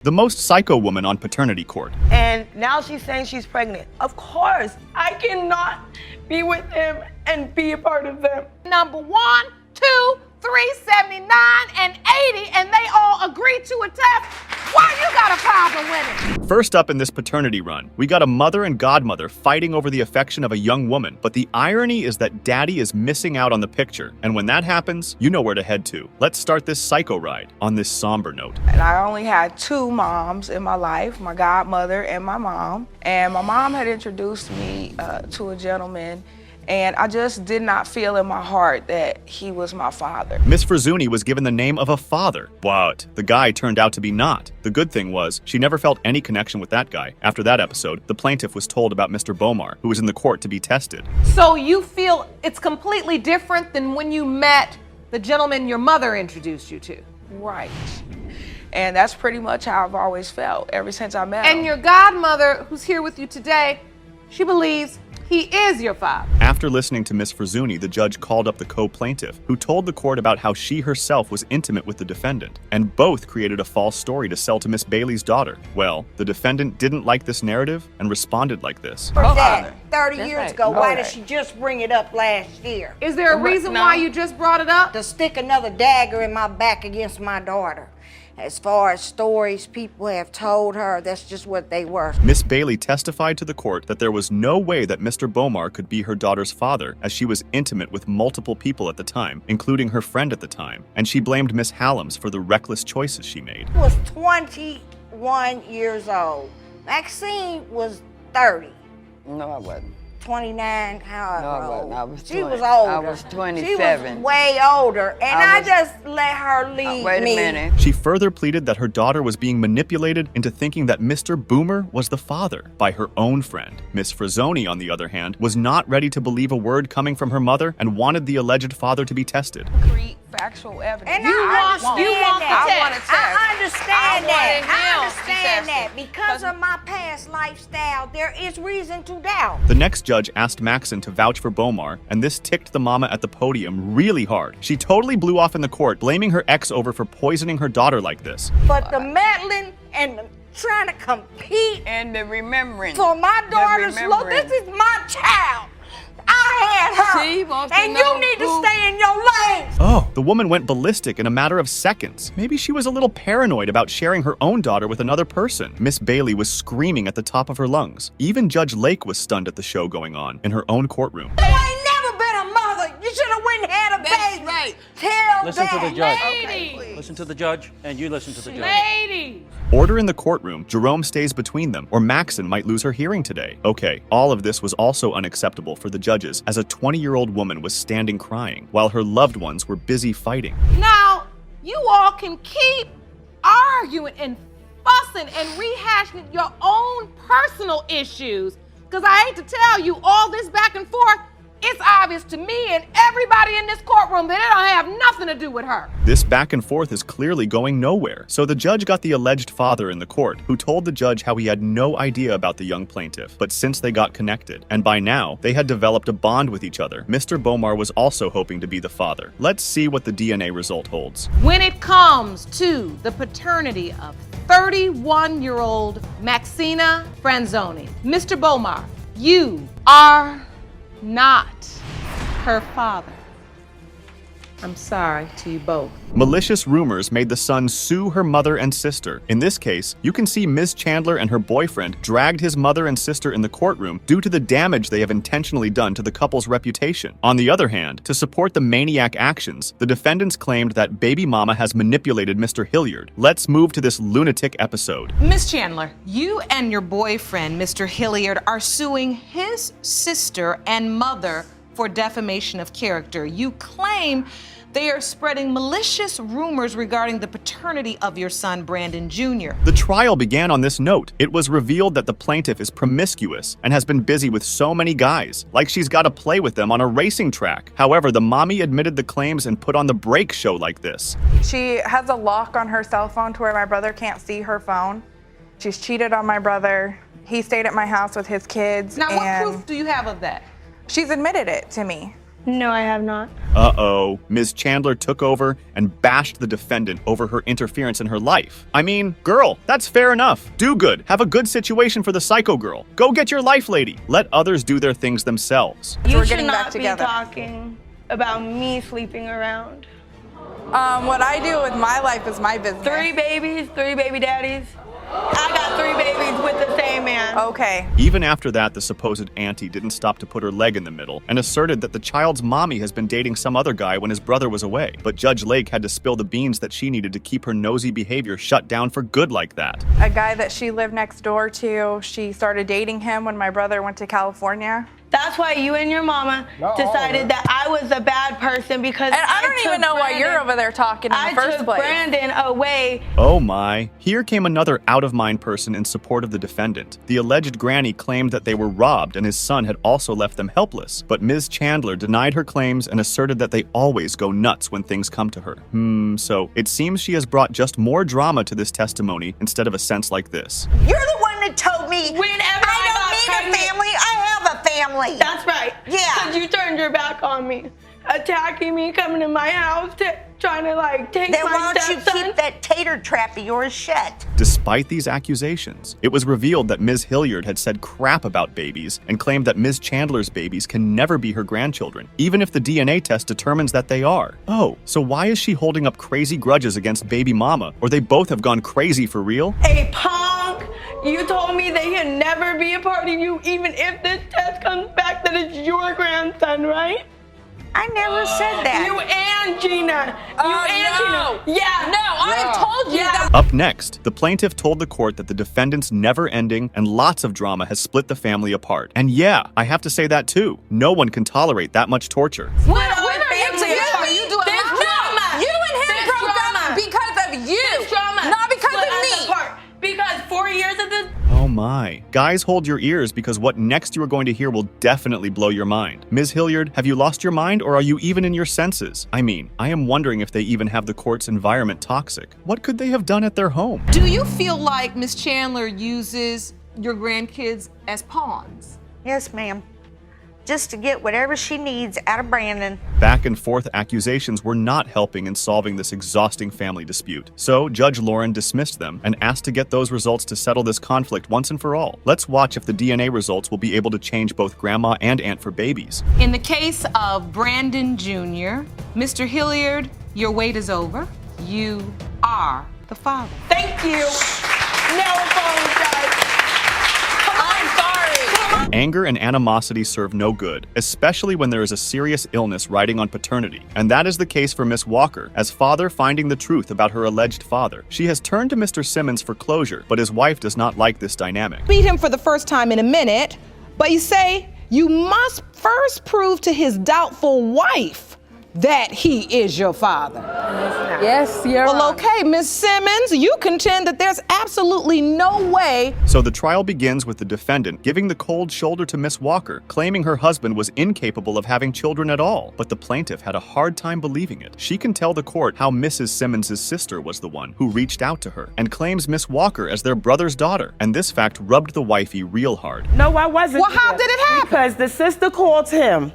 The most psycho woman on paternity court. And now she's saying she's pregnant. Of course, I cannot be with him and be a part of them. Number 1, 2, 3, 79, and 80, and they all agreed to a test. Why you got a problem with it? First up in this paternity run, we got a mother and godmother fighting over the affection of a young woman, but the irony is that daddy is missing out on the picture, and when that happens, you know where to head to. Let's start this psycho ride on this somber note. And I only had 2 moms in my life, my godmother and my mom. And my mom had introduced me to a gentleman, and I just did not feel in my heart that he was my father. Miss Frazzuni was given the name of a father, but the guy turned out to be not. The good thing was, she never felt any connection with that guy. After that episode, the plaintiff was told about Mr. Bomar, who was in the court to be tested. So you feel it's completely different than when you met the gentleman your mother introduced you to? Right. And that's pretty much how I've always felt ever since I met him. And your godmother, who's here with you today, she believes he is your father. After listening to Miss Frazzuni, the judge called up the co-plaintiff, who told the court about how she herself was intimate with the defendant, and both created a false story to sell to Miss Bailey's daughter. Well, the defendant didn't like this narrative and responded like this. For that, 30 That's years right. ago, All why right. did she just bring it up last year? Is there a reason why you just brought it up? To stick another dagger in my back against my daughter. As far as stories people have told her, that's just what they were. Miss Bailey testified to the court that there was no way that Mr. Bomar could be her daughter's father, as she was intimate with multiple people at the time, including her friend at the time, and she blamed Miss Hallams for the reckless choices she made. She was 21 years old. Maxine was 30. No, I wasn't. 29, however No, I wasn't. old. I was She 20. was older. I was She 27. was way older, and I just let her lead Wait me. a minute. She further pleaded that her daughter was being manipulated into thinking that Mr. Boomer was the father by her own friend. Miss Frazzoni, on the other hand, was not ready to believe a word coming from her mother and wanted the alleged father to be tested. Create factual evidence. And I understand that. I want a test. I understand that. I I want him to understand test that. Because of my past lifestyle, there is reason to doubt. The next judge asked Maxon to vouch for Bomar, and this ticked the mama at the podium really hard. She totally blew off in the court, blaming her ex over for poisoning her daughter like this. But the meddling and the trying to compete And the remembering. for my daughter's love, this is my child. I had her. She wants to and know you need who- to stay in your lane. Oh, the woman went ballistic in a matter of seconds. Maybe she was a little paranoid about sharing her own daughter with another person. Miss Bailey was screaming at the top of her lungs. Even Judge Lake was stunned at the show going on in her own courtroom. You ain't never been a mother. You should have went and had a That's baby. right. Tell Listen to that. the judge. Lady! Listen to the judge, and you listen to the judge. Lady! Order in the courtroom. Jerome stays between them, or Maxon might lose her hearing today. Okay, all of this was also unacceptable for the judges, as a 20-year-old woman was standing crying, while her loved ones were busy fighting. Now, you all can keep arguing and fussing and rehashing your own personal issues, because I hate to tell you, all this back and forth, it's obvious to me and everybody in this courtroom that it don't have nothing to do with her. This back and forth is clearly going nowhere, so the judge got the alleged father in the court, who told the judge how he had no idea about the young plaintiff, but since they got connected, and by now, they had developed a bond with each other, Mr. Bomar was also hoping to be the father. Let's see what the DNA result holds. When it comes to the paternity of 31-year-old Maxina Franzoni, Mr. Bomar, you are not her father. I'm sorry to you both. Malicious rumors made the son sue her mother and sister. In this case, you can see Ms. Chandler and her boyfriend dragged his mother and sister in the courtroom due to the damage they have intentionally done to the couple's reputation. On the other hand, to support the maniac actions, the defendants claimed that baby mama has manipulated Mr. Hilliard. Let's move to this lunatic episode. Miss Chandler, you and your boyfriend, Mr. Hilliard, are suing his sister and mother for defamation of character. You claim they are spreading malicious rumors regarding the paternity of your son, Brandon Jr. The trial began on this note. It was revealed that the plaintiff is promiscuous and has been busy with so many guys, like she's got to play with them on a racing track. However, the mommy admitted the claims and put on the break show like this. She has a lock on her cell phone to where my brother can't see her phone. She's cheated on my brother. He stayed at my house with his kids. Now, what and proof do you have of that? she's admitted it to me. No, I have not. Uh-oh. Ms. Chandler took over and bashed the defendant over her interference in her life. I mean, girl, that's fair enough. Do good. Have a good situation for the psycho girl. Go get your life, lady. Let others do their things themselves. You we're should getting back not together. be talking about me sleeping around. What I do with my life is my business. 3 babies, 3 baby daddies. I got 3 babies with the same man. Okay. Even after that, the supposed auntie didn't stop to put her leg in the middle and asserted that the child's mommy has been dating some other guy when his brother was away. But Judge Lake had to spill the beans that she needed to keep her nosy behavior shut down for good like that. A guy that she lived next door to, she started dating him when my brother went to California. That's why you and your mama decided that I was a bad person because And I don't even know why you're over there talking in the first I took place. Brandon away. Oh my. Here came another out-of-mind person in support of the defendant. The alleged granny claimed that they were robbed and his son had also left them helpless. But Ms. Chandler denied her claims and asserted that they always go nuts when things come to her. So it seems she has brought just more drama to this testimony instead of a sense like this. You're the one that told me Whenever I got don't need pregnant. a family, I have a family. That's right. Yeah. Because you turned your back on me, attacking me, coming to my house, trying to take Then my why don't you stepson. keep that tater trap of yours shut? Despite these accusations, it was revealed that Ms. Hilliard had said crap about babies and claimed that Ms. Chandler's babies can never be her grandchildren, even if the DNA test determines that they are. Oh, so why is she holding up crazy grudges against baby mama? Or they both have gone crazy for real? A punk! You told me they can never be a part of you, even if this test comes back that it's your grandson, right? I never said that. You and Gina. You and no. Gina. Yeah. No, I have told you that. Up next, the plaintiff told the court that the defendant's never-ending and lots of drama has split the family apart. And yeah, I have to say that too. No one can tolerate that much torture. When are you together? You do a There's lot. drama. You and him There's broke drama. up because of you. There's drama. Not because Split of us me. apart. Because 4 years of this. Oh my. Guys, hold your ears because what next you are going to hear will definitely blow your mind. Ms. Hilliard, have you lost your mind or are you even in your senses? I mean, I am wondering if they even have the court's environment toxic. What could they have done at their home? Do you feel like Miss Chandler uses your grandkids as pawns? Yes, ma'am. Just to get whatever she needs out of Brandon. Back and forth accusations were not helping in solving this exhausting family dispute. So Judge Lauren dismissed them and asked to get those results to settle this conflict once and for all. Let's watch if the DNA results will be able to change both grandma and aunt for babies. In the case of Brandon Jr., Mr. Hilliard, your wait is over. You are the father. Thank you. No apologize. I'm sorry. Anger and animosity serve no good, especially when there is a serious illness riding on paternity. And that is the case for Miss Walker, as father finding the truth about her alleged father. She has turned to Mr. Simmons for closure, but his wife does not like this dynamic. Beat him for the first time in a minute, but you say you must first prove to his doubtful wife that he is your father. Yes, you're Well, okay, Miss Simmons, you contend that there's absolutely no way. So the trial begins with the defendant giving the cold shoulder to Miss Walker, claiming her husband was incapable of having children at all. But the plaintiff had a hard time believing it. She can tell the court how Mrs. Simmons' sister was the one who reached out to her and claims Miss Walker as their brother's daughter. And this fact rubbed the wifey real hard. No, I wasn't. Well, how there. did it happen? Because the sister called him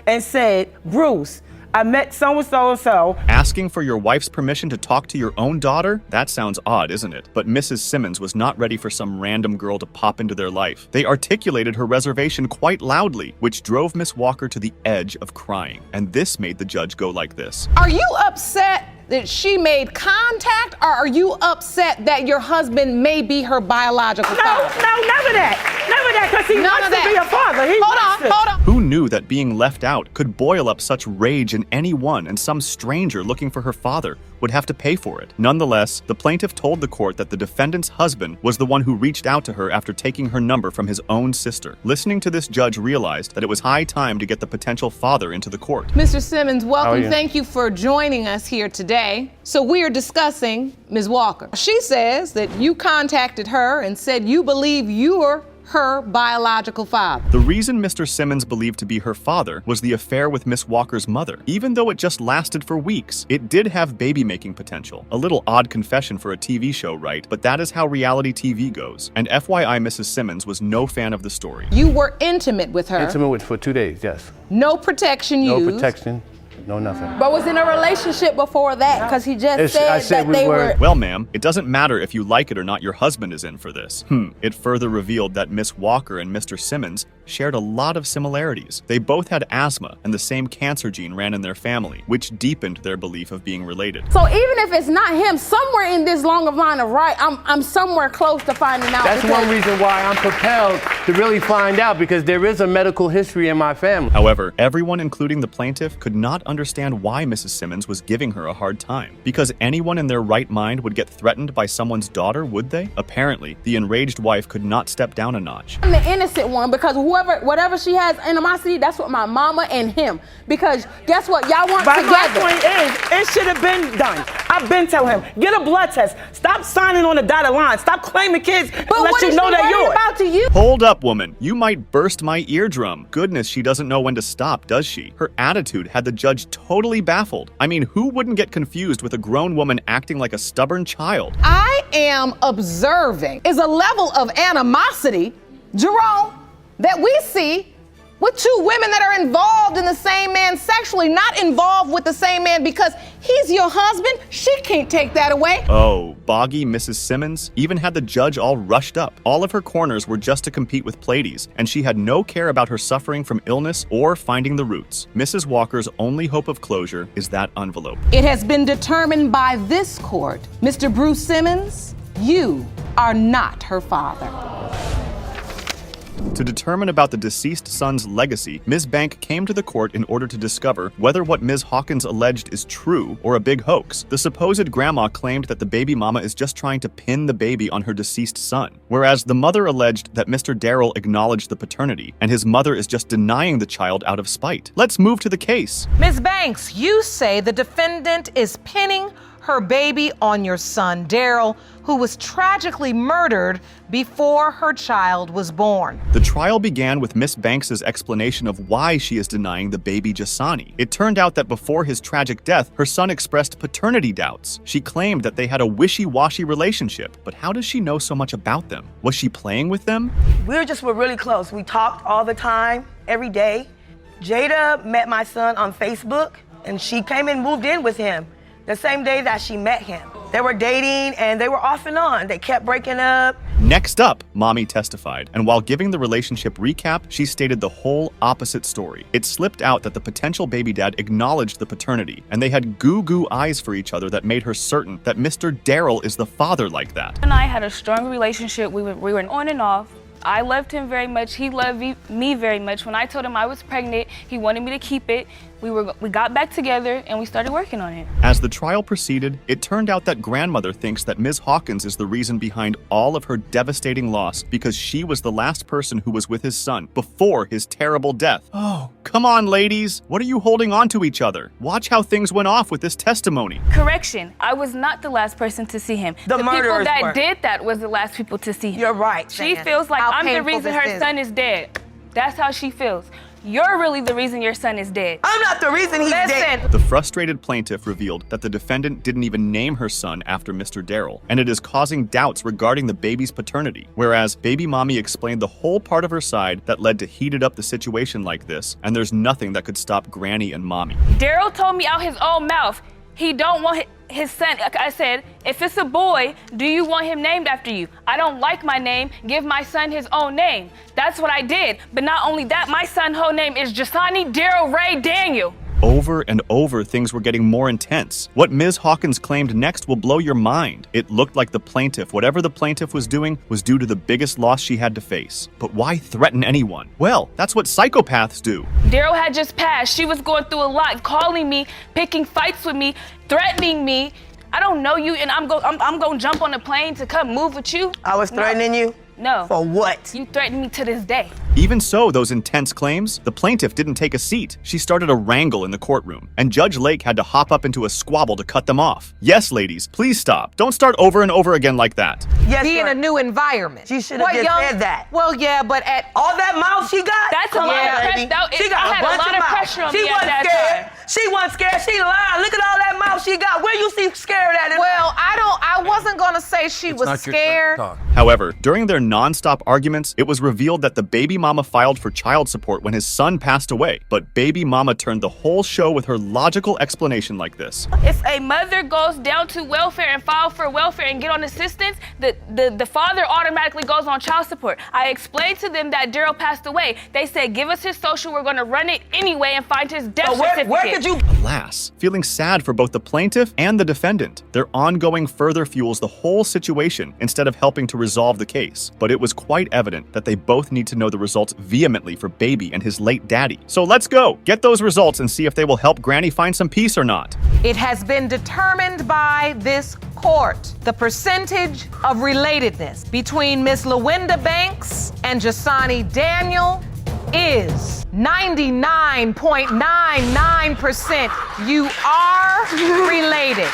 and said, Bruce, I met so-and-so. Asking for your wife's permission to talk to your own daughter? That sounds odd, isn't it? But Mrs. Simmons was not ready for some random girl to pop into their life. They articulated her reservation quite loudly, which drove Miss Walker to the edge of crying. And this made the judge go like this. Are you upset that she made contact, or are you upset that your husband may be her biological No, father? none of that. None of that, because he None wants of to that. be a father. He wants to. Hold on. Who knew that being left out could boil up such rage in anyone and some stranger looking for her father would have to pay for it? Nonetheless, the plaintiff told the court that the defendant's husband was the one who reached out to her after taking her number from his own sister. Listening to this, judge realized that it was high time to get the potential father into the court. Mr. Simmons, welcome. yeah. Thank you for joining us here today. So we are discussing Ms. Walker. She says that you contacted her and said you believe you're her biological father. The reason Mr. Simmons believed to be her father was the affair with Miss Walker's mother. Even though it just lasted for weeks, it did have baby-making potential. A little odd confession for a TV show, right? But that is how reality TV goes. And FYI, Mrs. Simmons was no fan of the story. You were intimate with her. Intimate with for 2 days, yes. No protection used. No protection, no nothing. But was in a relationship before that, because he just said that they were. Well, ma'am, it doesn't matter if you like it or not, your husband is in for this. It further revealed that Miss Walker and Mr. Simmons shared a lot of similarities. They both had asthma, and the same cancer gene ran in their family, which deepened their belief of being related. So even if it's not him, somewhere in this long of line of right, I'm somewhere close to finding out. That's one reason why I'm propelled to really find out, because there is a medical history in my family. However, everyone, including the plaintiff, could not understand why Mrs. Simmons was giving her a hard time. Because anyone in their right mind would get threatened by someone's daughter, would they? Apparently, the enraged wife could not step down a notch. I'm the innocent one, because whatever she has animosity, that's what my mama and him. Because guess what? Y'all weren't But my together. point is, it should have been done. I've been telling him, get a blood test. Stop signing on the dotted line. Stop claiming kids But unless what you is know she they're worried yours. about to you? Hold up, woman. You might burst my eardrum. Goodness, she doesn't know when to stop, does she? Her attitude had the judge totally baffled. I mean, who wouldn't get confused with a grown woman acting like a stubborn child? I am observing is a level of animosity, Jerome, that we see with two women that are involved in the same man sexually, not involved with the same man because he's your husband. She can't take that away. Oh, boggy Mrs. Simmons even had the judge all rushed up. All of her corners were just to compete with Pleiades, and she had no care about her suffering from illness or finding the roots. Mrs. Walker's only hope of closure is that envelope. It has been determined by this court, Mr. Bruce Simmons, you are not her father. To determine about the deceased son's legacy, Ms. Bank came to the court in order to discover whether what Ms. Hawkins alleged is true or a big hoax. The supposed grandma claimed that the baby mama is just trying to pin the baby on her deceased son, whereas the mother alleged that Mr. Darrell acknowledged the paternity, and his mother is just denying the child out of spite. Let's move to the case. Ms. Banks, you say the defendant is pinning her baby on your son, Darrell, who was tragically murdered before her child was born. The trial began with Miss Banks's explanation of why she is denying the baby Jasani. It turned out that before his tragic death, her son expressed paternity doubts. She claimed that they had a wishy-washy relationship, but how does she know so much about them? Was she playing with them? We were really close. We talked all the time, every day. Jada met my son on Facebook, and she came and moved in with him the same day that she met him. They were dating, and they were off and on. They kept breaking up. Next up, Mommy testified, and while giving the relationship recap, she stated the whole opposite story. It slipped out that the potential baby dad acknowledged the paternity, and they had goo-goo eyes for each other that made her certain that Mr. Darrell is the father like that. And I had a strong relationship. We were on and off. I loved him very much. He loved me very much. When I told him I was pregnant, he wanted me to keep it. We got back together and we started working on it. As the trial proceeded, it turned out that grandmother thinks that Ms. Hawkins is the reason behind all of her devastating loss because she was the last person who was with his son before his terrible death. Oh, come on, ladies. What are you holding on to each other? Watch how things went off with this testimony. Correction, I was not the last person to see him. The people murderers that were. did that was the last people to see him. You're right. She feels like I'm the reason her son is dead. That's how she feels. You're really the reason your son is dead. I'm not the reason he's dead. The frustrated plaintiff revealed that the defendant didn't even name her son after Mr. Darrell, and it is causing doubts regarding the baby's paternity, whereas baby mommy explained the whole part of her side that led to heated up the situation like this, and there's nothing that could stop Granny and Mommy. Darrell told me out his own mouth, he don't want his son. I said, if it's a boy, do you want him named after you? I don't like my name. Give my son his own name. That's what I did. But not only that, my son's whole name is Jasani Darrell Ray Daniel. Over and over, things were getting more intense. What Ms. Hawkins claimed next will blow your mind. It looked like the plaintiff, whatever the plaintiff was doing, was due to the biggest loss she had to face. But why threaten anyone? Well, that's what psychopaths do. Darrell had just passed. She was going through a lot, calling me, picking fights with me, threatening me. I don't know you, and I'm going to jump on a plane to come move with you. I was threatening you. No. For what? You threatened me to this day. Even so, those intense claims, the plaintiff didn't take a seat. She started a wrangle in the courtroom, and Judge Lake had to hop up into a squabble to cut them off. Yes, ladies, please stop. Don't start over and over again like that. Yes, Be in sir. a new environment. She should have just said that. Well, yeah, but at All that mouth she got? That's a Come lot on, of pressure. baby. That- She got I had a bunch lot of mouth. pressure on she me at wasn't that scared. time. She wasn't scared. She lied. Look at all that mouth she got. Where you see scared at it? well, I wasn't gonna say she was scared. However, during their non-stop arguments, it was revealed that the baby mama filed for child support when his son passed away. But baby mama turned the whole show with her logical explanation like this. If a mother goes down to welfare and file for welfare and get on assistance, the father automatically goes on child support. I explained to them that Daryl passed away. They said, give us his social, we're gonna run it anyway and find his death certificate. Where could you? Alas, feeling sad for both the plaintiff and the defendant, their ongoing further fuels the whole situation instead of helping to resolve the case. But it was quite evident that they both need to know the results vehemently for baby and his late daddy. So let's go, get those results and see if they will help Granny find some peace or not. It has been determined by this court the percentage of relatedness between Miss LaWinda Banks and Jasani Daniel is 99.99%. You are related.